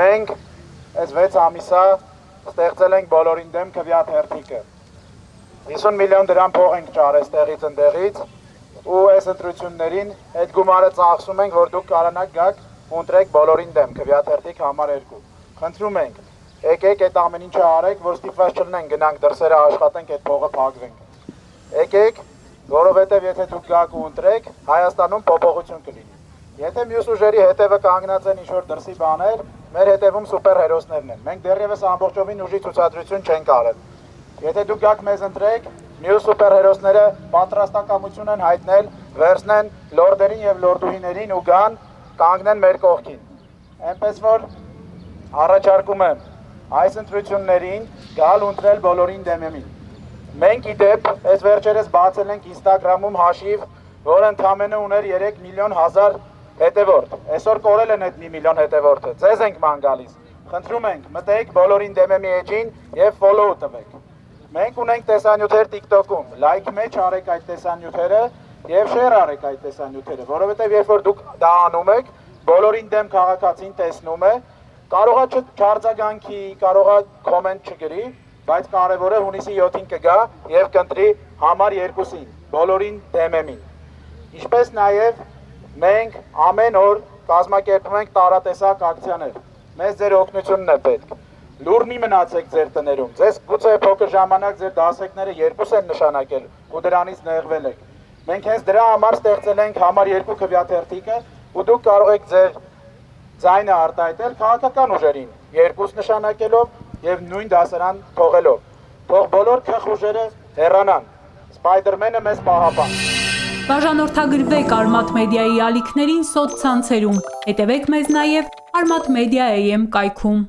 մենք այս 6 ամիսա ստեղծել ենք բոլորին դեմ քվյատ հերթիկը։ 50 միլիոն դրամ փող ենք ճարել ստեղից ընդեղից ու այս ընտրություններին այդ գումարը ծախսում ենք, որ դուք կարողանաք գաք ունտրեք բոլորին դեմ քվյատ հերթիկ համար 2։ Խնդրում ենք, եկեք այդ ամեն ինչը արեք, որ ստիպված չլինենք գնանք դրսերը աշխատենք, այդ փողը փակվենք։ Եկեք, որովհետև եթե դուք գաք ու ընտրեք, Հայաստանում փոփոխություն կլինի։ Եթե մյուս ուժերի հետևը կանգնած են ինչ-որ դրսի բաներ, մեր հետևում սուպերհերոսներն են։ Մենք դեռևս ամբողջովին ուժի ցուցադրություն չենք արել։ Եթե դուք գաք մեզ ընտրեք, մյուս սուպերհերոսները պատրաստակամություն են հայտնել, վերցնեն լորդերին եւ լորդուհիներին ու գան կանգնեն մեր կողքին։ Այնպես որ առաջարկում եմ այս ընտրություններին գալ ընտրել բոլորին դեմին։ Մենք իդեպ այս վերջերս բացել ենք Instagram-ում հաշիվ, որը ընդամենը ուներ 3 միլիոն 1000 հետևորդ։ Այսօր կորել են այդ 1 միլիոն հետևորդը։ Ձեզ ենք ման գալիս։ Խնդրում ենք, մտեք բոլորին դեմի էջին եւ follow տվեք։ Մենք ունենք տեսանյութեր TikTok-ում, like մեջ արեք այդ տեսանյութերը եւ share արեք այդ տեսանյութերը, որովհետեւ երբ որ դուք դա անում եք, բոլորին դեմ քաղաքացին տեսնում է, կարողա չարձագանքի, կարողա կոմենտ չգրի, բայց կարևորը հունիսի 7-ին կգա եւ կընտրի համար 2-ին, բոլորին դեմին։ Ինչպես նաեւ մենք ամեն օր կազմակերպում ենք տարատեսակ ակցիաներ։ Մեզ ձեր օգնությունն է պետք։ Լուր մի մնացեք ձեր տներում։ Ձեզ գուցե փոքր ժամանակ ձեր դասեկները 2 են նշանակել ու դրանից նեղվել եք։ Մենք հենց դրա համար ստեղծել ենք համար 2 քվյատ հերթիկը ու դուք կարող եք ձեր ձայնը արտահայտել քաղաքական ուժերին 2 նշանակելով եւ նույն դասարան թողելով։ Թող բոլոր քխուժերը հեռանան։ Սպայդերմենը մեզ պահապան։ Բաժանորդագրվեք Արմաթ մեդիայի ալիքներին սոցցանցերում։ Հետևեք մեզ նաև Armat Media AM կայքում։